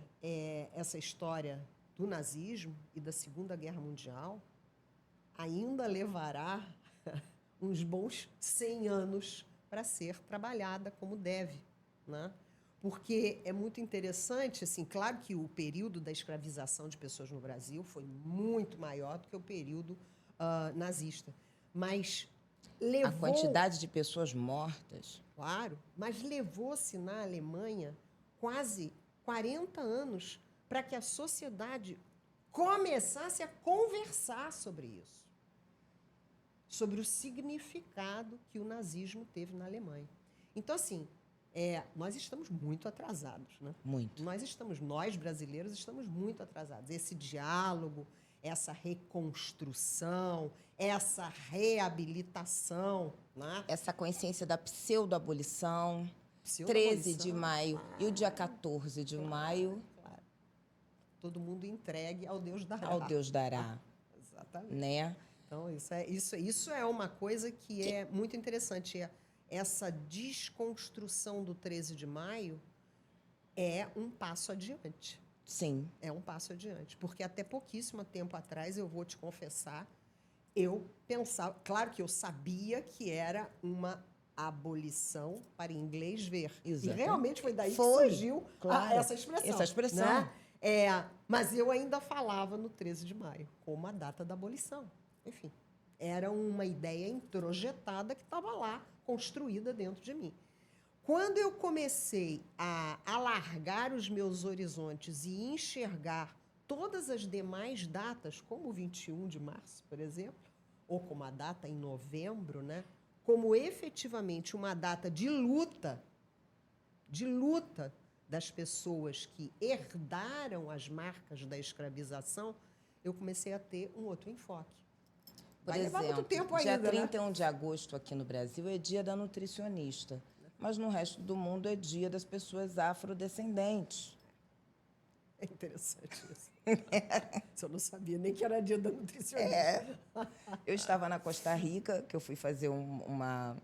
S2: essa história do nazismo e da Segunda Guerra Mundial ainda levará uns bons 100 anos para ser trabalhada como deve, né? Porque é muito interessante, assim, claro que o período da escravização de pessoas no Brasil foi muito maior do que o período nazista, mas levou...
S1: A quantidade de pessoas mortas.
S2: Claro, mas levou-se na Alemanha quase 40 anos para que a sociedade começasse a conversar sobre isso, sobre o significado que o nazismo teve na Alemanha. Então, assim, nós estamos muito atrasados, né?
S1: Muito.
S2: Nós brasileiros estamos muito atrasados. Esse diálogo, essa reconstrução, essa reabilitação, né?
S1: Essa consciência da pseudo-abolição, 13 de maio e o dia 14 de maio,
S2: Claro. Todo mundo entregue ao Deus dará.
S1: ao Deus dará,
S2: Exatamente.
S1: né?
S2: Então, isso é uma coisa que é muito interessante. Essa desconstrução do 13 de maio é um passo adiante.
S1: Sim.
S2: É um passo adiante. Porque até pouquíssimo tempo atrás, eu vou te confessar, eu pensava... Claro que eu sabia que era uma abolição para inglês ver.
S1: Exatamente.
S2: E realmente foi daí que
S1: Foi,
S2: surgiu
S1: claro,
S2: essa expressão.
S1: essa expressão.
S2: Né? Mas eu ainda falava no 13 de maio, como a data da abolição. Enfim, era uma ideia introjetada que estava lá, construída dentro de mim. Quando eu comecei a alargar os meus horizontes e enxergar todas as demais datas, como o 21 de março, por exemplo, ou como a data em novembro, né, como efetivamente uma data de luta das pessoas que herdaram as marcas da escravização, eu comecei a ter um outro enfoque.
S1: Por
S2: Vai levar
S1: exemplo,
S2: muito tempo
S1: dia
S2: ainda,
S1: 31 de agosto aqui no Brasil é dia da nutricionista, mas no resto do mundo é dia das pessoas afrodescendentes.
S2: É interessante isso. Isso eu não sabia nem que era dia da nutricionista.
S1: Eu estava na Costa Rica, que eu fui fazer uma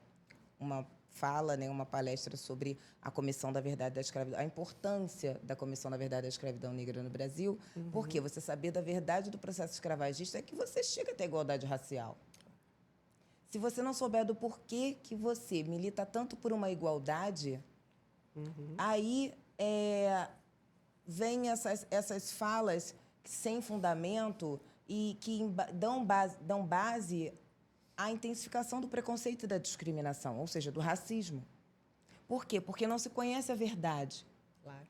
S1: fala, né, uma palestra sobre a Comissão da Verdade da Escravidão, a importância da Comissão da Verdade da Escravidão Negra no Brasil, porque você saber da verdade do processo escravagista é que você chega até a igualdade racial. Se você não souber do porquê que você milita tanto por uma igualdade, aí vem essas falas sem fundamento e que dão base à intensificação do preconceito e da discriminação, ou seja, do racismo. Por quê? Porque não se conhece a verdade.
S2: Claro.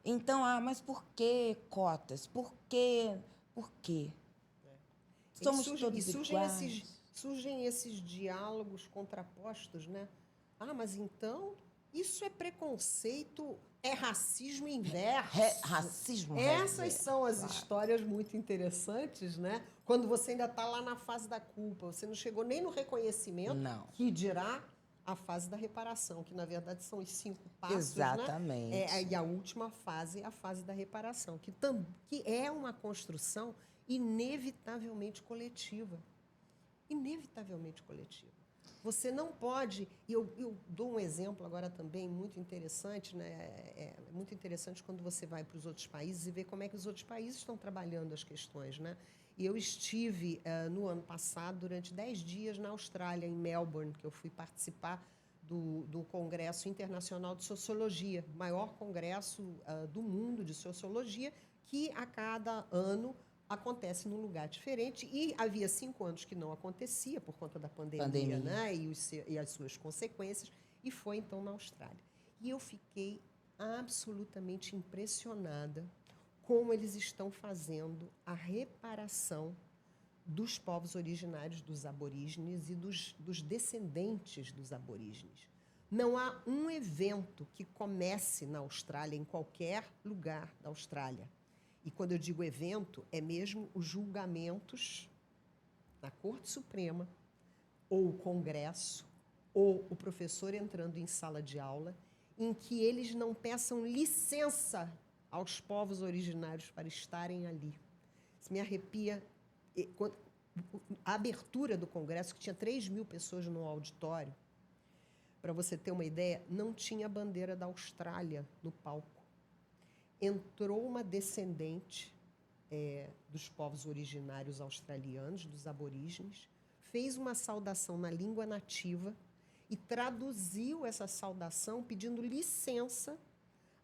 S1: Então, mas por que cotas? Por quê? Por quê? Somos todos iguais.
S2: Surgem esses diálogos contrapostos, né? Mas então Isso é preconceito, é racismo inverso.
S1: Racismo
S2: Essas
S1: reverso,
S2: são as
S1: claro.
S2: histórias muito interessantes, né? Quando você ainda está lá na fase da culpa, você não chegou nem no reconhecimento,
S1: Não.
S2: que dirá a fase da reparação, que na verdade são os 5 passos,
S1: Exatamente.
S2: né? E a última fase é a fase da reparação, que é uma construção inevitavelmente coletiva. Inevitavelmente coletiva. Você não pode... E eu dou um exemplo agora também muito interessante, né? É muito interessante quando você vai para os outros países e vê como é que os outros países estão trabalhando as questões, né? E eu estive, no ano passado, durante 10 dias na Austrália, em Melbourne, que eu fui participar do Congresso Internacional de Sociologia, maior congresso do mundo de sociologia, que a cada ano acontece num lugar diferente. E havia 5 anos que não acontecia por conta da pandemia. Né? E as suas consequências. E foi, então, na Austrália. E eu fiquei absolutamente impressionada como eles estão fazendo a reparação dos povos originários, dos aborígenes e dos descendentes dos aborígenes. Não há um evento que comece na Austrália, em qualquer lugar da Austrália. E quando eu digo evento, é mesmo os julgamentos na Corte Suprema, ou o Congresso, ou o professor entrando em sala de aula, em que eles não peçam licença aos povos originários para estarem ali. Isso me arrepia. A abertura do Congresso, que tinha 3.000 pessoas no auditório, para você ter uma ideia, não tinha a bandeira da Austrália no palco. Entrou uma descendente dos povos originários australianos, dos aborígenes, fez uma saudação na língua nativa e traduziu essa saudação pedindo licença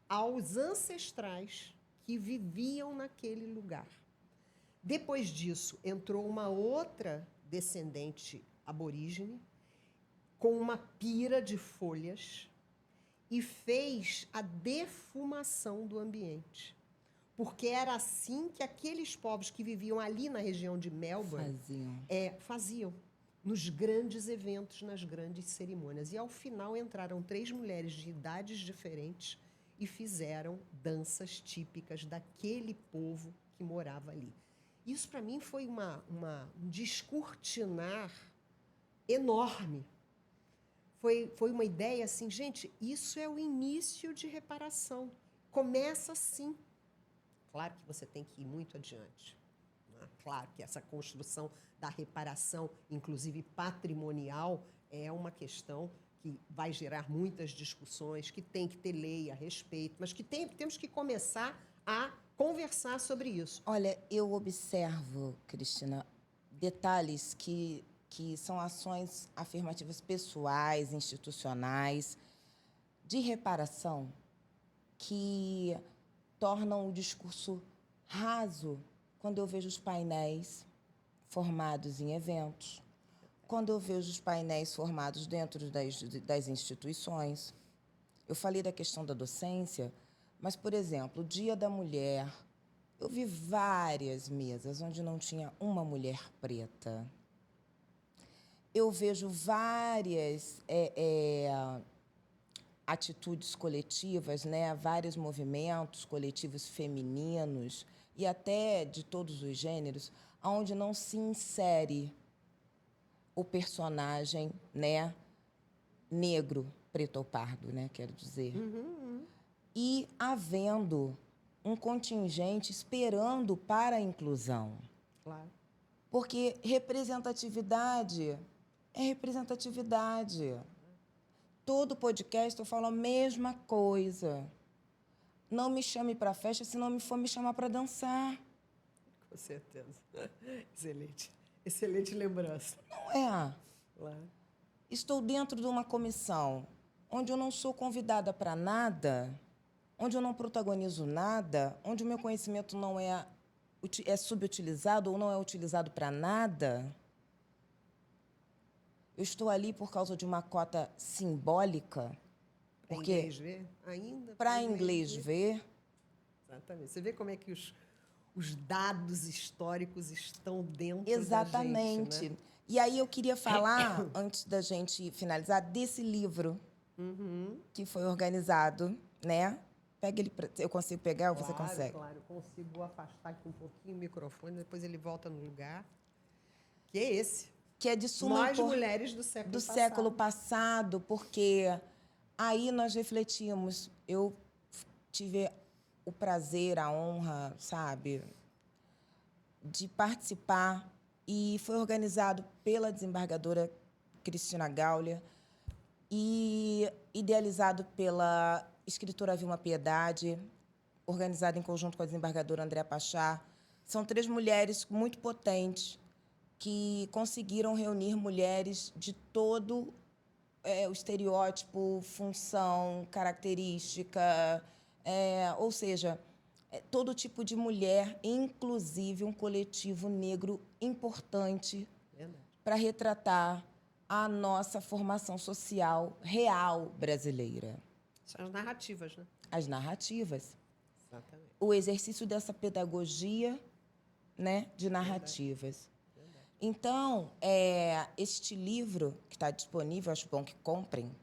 S2: aos ancestrais que viviam naquele lugar. Depois disso, entrou uma outra descendente aborígene com uma pira de folhas e fez a defumação do ambiente. Porque era assim que aqueles povos que viviam ali na região de Melbourne faziam, nos grandes eventos, nas grandes cerimônias. E, ao final, entraram 3 mulheres de idades diferentes e fizeram danças típicas daquele povo que morava ali. Isso, para mim, foi um descortinar enorme. Foi uma ideia assim, gente, isso é o início de reparação. Começa assim. Claro que você tem que ir muito adiante. Né? Claro que essa construção da reparação, inclusive patrimonial, é uma questão que vai gerar muitas discussões, que tem que ter lei a respeito, mas que temos que começar a conversar sobre isso.
S1: Olha, eu observo, Cristina, detalhes que são ações afirmativas pessoais, institucionais, de reparação, que tornam o discurso raso quando eu vejo os painéis formados em eventos, quando eu vejo os painéis formados dentro das instituições. Eu falei da questão da docência, mas, por exemplo, o Dia da Mulher, eu vi várias mesas onde não tinha uma mulher preta. Eu vejo várias atitudes coletivas, né? Vários movimentos coletivos femininos e até de todos os gêneros, onde não se insere o personagem, né, negro, preto ou pardo, né, quero dizer. E havendo um contingente esperando para a inclusão.
S2: Claro.
S1: Porque representatividade é representatividade. Todo podcast eu falo a mesma coisa. Não me chame para festa se não me for me chamar para dançar.
S2: Com certeza. Excelente. Excelente lembrança.
S1: Não é?
S2: Claro.
S1: Estou dentro de uma comissão onde eu não sou convidada para nada, onde eu não protagonizo nada, onde o meu conhecimento não é subutilizado ou não é utilizado para nada. Eu estou ali por causa de uma cota simbólica.
S2: Para inglês ver? Ainda
S1: para inglês ver.
S2: Exatamente. Você vê como é que os dados históricos estão dentro
S1: Exatamente.
S2: da gente, né?
S1: E aí eu queria falar, antes da gente finalizar, desse livro que foi organizado, né? Pega ele, eu consigo pegar ou você consegue?
S2: Claro, eu consigo afastar aqui um pouquinho o microfone, depois ele volta no lugar. Que é esse?
S1: Que é de suma
S2: Nós, mulheres do século passado.
S1: século passado, porque aí nós refletimos. Eu tive o prazer, a honra, sabe, de participar, e foi organizado pela desembargadora Cristina Gaulia e idealizado pela escritora Vilma Piedade, organizado em conjunto com a desembargadora Andréa Pachá. São 3 mulheres muito potentes que conseguiram reunir mulheres de todo o estereótipo, função, característica, ou seja, todo tipo de mulher, inclusive um coletivo negro importante para retratar a nossa formação social real brasileira.
S2: São as narrativas, né?
S1: As narrativas.
S2: Exatamente.
S1: O exercício dessa pedagogia, né, de narrativas.
S2: Verdade.
S1: Então, este livro que está disponível, acho bom que comprem.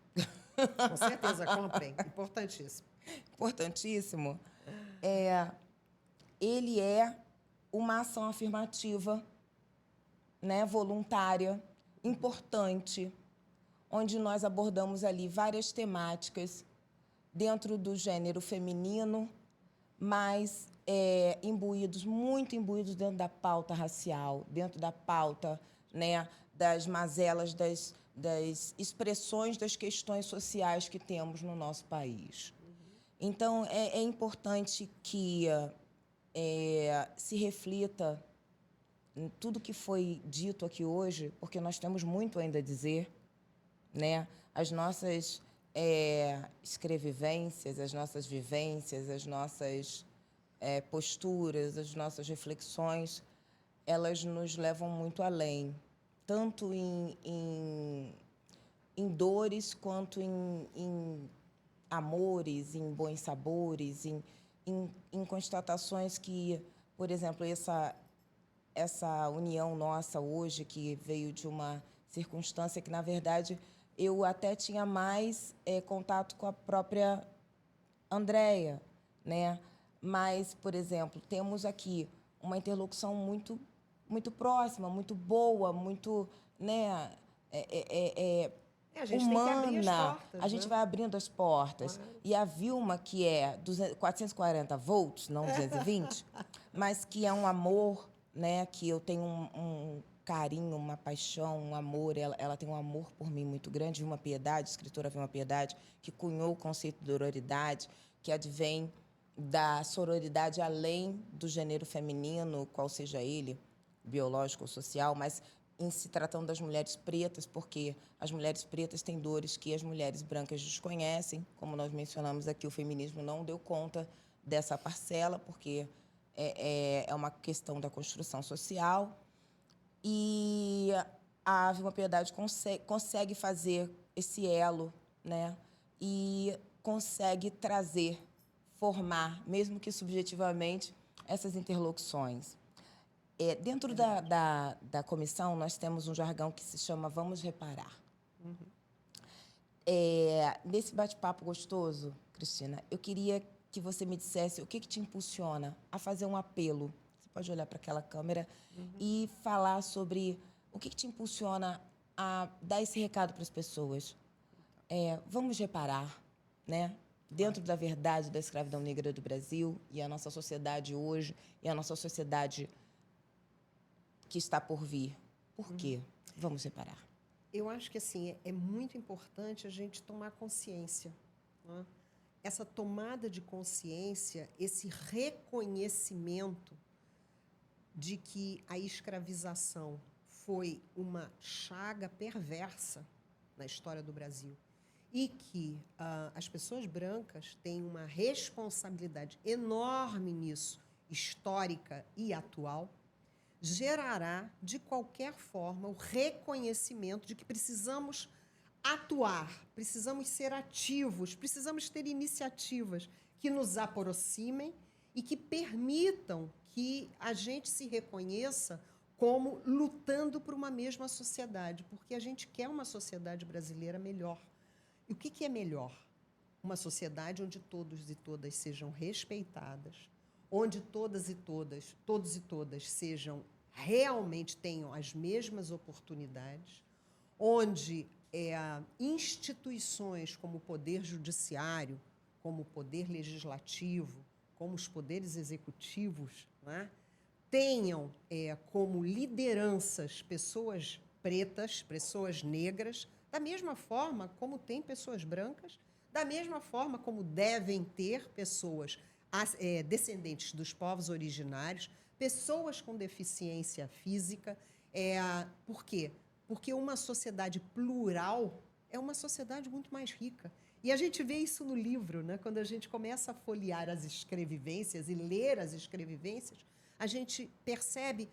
S2: Com certeza, comprem. Importantíssimo.
S1: Importantíssimo. Ele é uma ação afirmativa, né, voluntária, importante, onde nós abordamos ali várias temáticas dentro do gênero feminino, mas muito imbuídos dentro da pauta racial, dentro da pauta, né, das mazelas, das expressões das questões sociais que temos no nosso país. Então, é importante que se reflita em tudo que foi dito aqui hoje, porque nós temos muito ainda a dizer, né? As nossas escrevivências, as nossas vivências, as nossas posturas, as nossas reflexões, elas nos levam muito além, tanto em dores quanto em amores, em bons sabores, em constatações que, por exemplo, essa união nossa hoje, que veio de uma circunstância que, na verdade, eu até tinha mais contato com a própria Andréia, né? Mas, por exemplo, temos aqui uma interlocução muito próxima, muito boa, muito, né,
S2: A gente
S1: humana.
S2: tem que abrir as portas,
S1: a gente
S2: né?
S1: vai abrindo as portas.
S2: Claro.
S1: E a Vilma, que é 440 volts, não 220, mas que é um amor, né, que eu tenho um carinho, uma paixão, um amor, ela tem um amor por mim muito grande, Vilma Piedade, escritora Vilma Piedade, que cunhou o conceito de sororidade, que advém da sororidade além do gênero feminino, qual seja ele, biológico ou social, mas em se tratando das mulheres pretas, porque as mulheres pretas têm dores que as mulheres brancas desconhecem. Como nós mencionamos aqui, o feminismo não deu conta dessa parcela, porque é uma questão da construção social. E a Vilma Piedade consegue fazer esse elo, né? E consegue trazer, formar, mesmo que subjetivamente, essas interlocuções. Dentro da comissão, nós temos um jargão que se chama Vamos Reparar. Nesse bate-papo gostoso, Cristina, eu queria que você me dissesse o que te impulsiona a fazer um apelo. Você pode olhar para aquela câmera e falar sobre o que te impulsiona a dar esse recado para as pessoas. Vamos reparar, né? Dentro da verdade da escravidão negra do Brasil e a nossa sociedade hoje e a nossa sociedade que está por vir. Por quê? Vamos reparar.
S2: Eu acho que assim é muito importante a gente tomar consciência, né? Essa tomada de consciência, esse reconhecimento de que a escravização foi uma chaga perversa na história do Brasil e que as pessoas brancas têm uma responsabilidade enorme nisso, histórica e atual, gerará, de qualquer forma, o reconhecimento de que precisamos atuar, precisamos ser ativos, precisamos ter iniciativas que nos aproximem e que permitam que a gente se reconheça como lutando por uma mesma sociedade, porque a gente quer uma sociedade brasileira melhor. E o que é melhor? Uma sociedade onde todos e todas sejam respeitadas, onde todos e todas sejam realmente tenham as mesmas oportunidades, onde instituições como o poder judiciário, como o poder legislativo, como os poderes executivos, né, tenham como lideranças pessoas pretas, pessoas negras, da mesma forma como tem pessoas brancas, da mesma forma como devem ter pessoas descendentes dos povos originários, pessoas com deficiência física. Por quê? Porque uma sociedade plural é uma sociedade muito mais rica. E a gente vê isso no livro, né? Quando a gente começa a folhear as escrevivências e ler as escrevivências, a gente percebe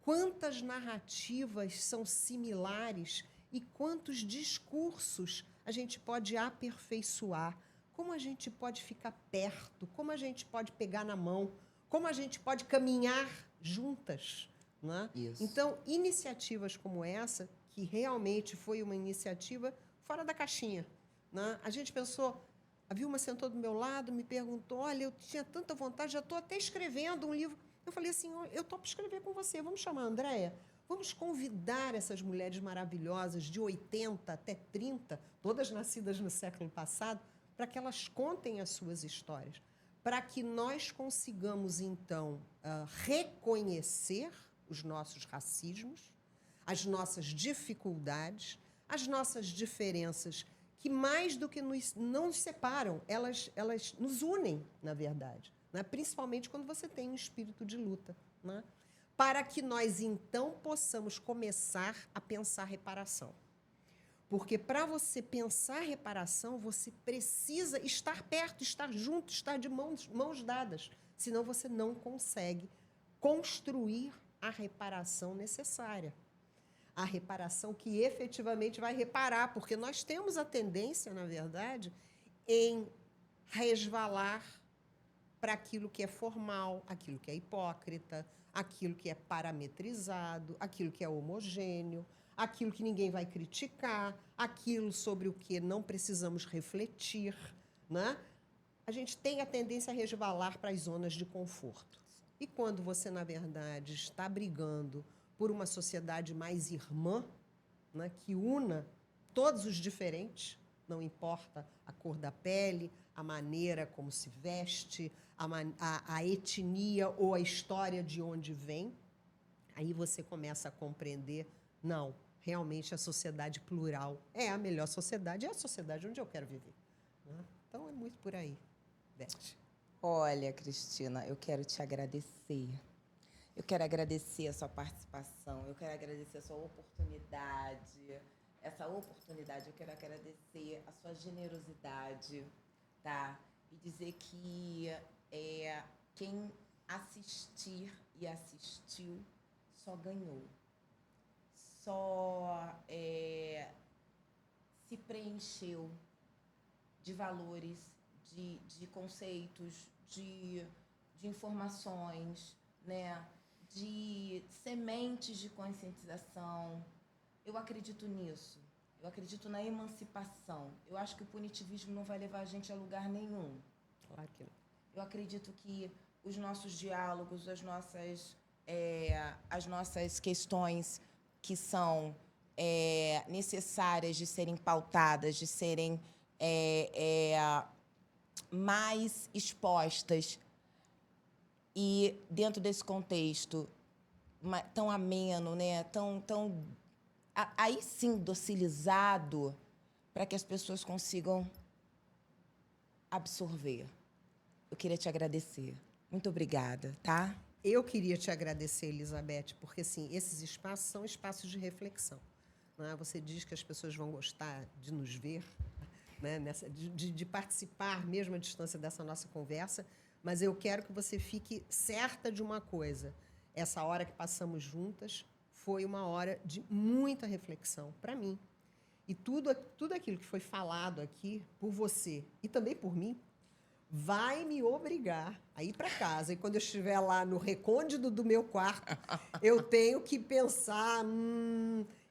S2: quantas narrativas são similares e quantos discursos a gente pode aperfeiçoar, como a gente pode ficar perto, como a gente pode pegar na mão, como a gente pode caminhar juntas. Né?
S1: Isso.
S2: Então, iniciativas como essa, que realmente foi uma iniciativa fora da caixinha. Né? A gente pensou, a Vilma sentou do meu lado, me perguntou, olha, eu tinha tanta vontade, já estou até escrevendo um livro. Eu falei assim, eu topo escrever com você, vamos chamar a Andréia? Vamos convidar essas mulheres maravilhosas de 80 até 30, todas nascidas no século passado, para que elas contem as suas histórias, para que nós consigamos, então, reconhecer os nossos racismos, as nossas dificuldades, as nossas diferenças, que mais do que não nos separam, elas nos unem, na verdade, né? Principalmente quando você tem um espírito de luta, né? Para que nós, então, possamos começar a pensar reparação. Porque, para você pensar reparação, você precisa estar perto, estar junto, estar de mãos dadas. Senão, você não consegue construir a reparação necessária. A reparação que efetivamente vai reparar, porque nós temos a tendência, na verdade, em resvalar para aquilo que é formal, aquilo que é hipócrita, aquilo que é parametrizado, aquilo que é homogêneo, aquilo que ninguém vai criticar, aquilo sobre o que não precisamos refletir. Né? A gente tem a tendência a resvalar para as zonas de conforto. E quando você, na verdade, está brigando por uma sociedade mais irmã, né, que una todos os diferentes, não importa a cor da pele, a maneira como se veste, a etnia ou a história de onde vem, aí você começa a compreender, não, realmente a sociedade plural é a melhor sociedade, é a sociedade onde eu quero viver. Né? Então, é muito por aí, Beth.
S1: Olha, Cristina, eu quero te agradecer. Eu quero agradecer a sua participação, eu quero agradecer a sua oportunidade, essa oportunidade, eu quero agradecer a sua generosidade, tá? E dizer que quem assistir e assistiu só ganhou. Só se preencheu de valores, de conceitos, de informações, né? De sementes de conscientização. Eu acredito nisso. Eu acredito na emancipação. Eu acho que o punitivismo não vai levar a gente a lugar nenhum.
S2: Claro que não.
S1: Eu acredito que os nossos diálogos, as nossas questões que são necessárias de serem pautadas, de serem mais expostas, e dentro desse contexto tão ameno, né? Aí sim, docilizado, para que as pessoas consigam absorver. Eu queria te agradecer. Muito obrigada, tá?
S2: Eu queria te agradecer, Elizabeth, porque assim, esses espaços são espaços de reflexão. Né? Você diz que as pessoas vão gostar de nos ver, né? de participar mesmo à distância dessa nossa conversa, mas eu quero que você fique certa de uma coisa. Essa hora que passamos juntas foi uma hora de muita reflexão para mim. E tudo aquilo que foi falado aqui por você e também por mim vai me obrigar a ir para casa. E quando eu estiver lá no recôndito do meu quarto, eu tenho que pensar,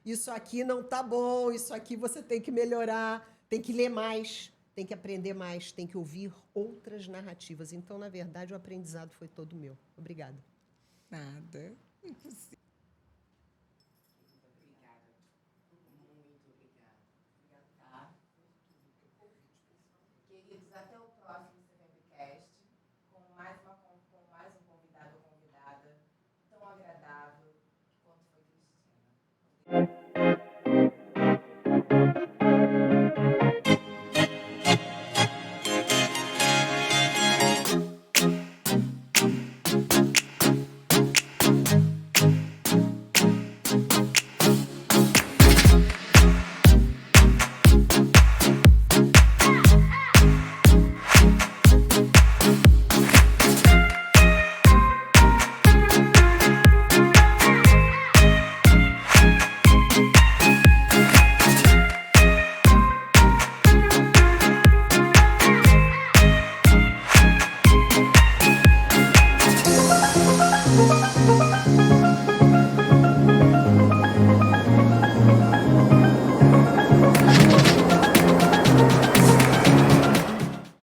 S2: isso aqui não está bom, isso aqui você tem que melhorar. tem que ler mais, tem que aprender mais, tem que ouvir outras narrativas. Então, na verdade, o aprendizado foi todo meu. Obrigada.
S1: Nada. Impossível.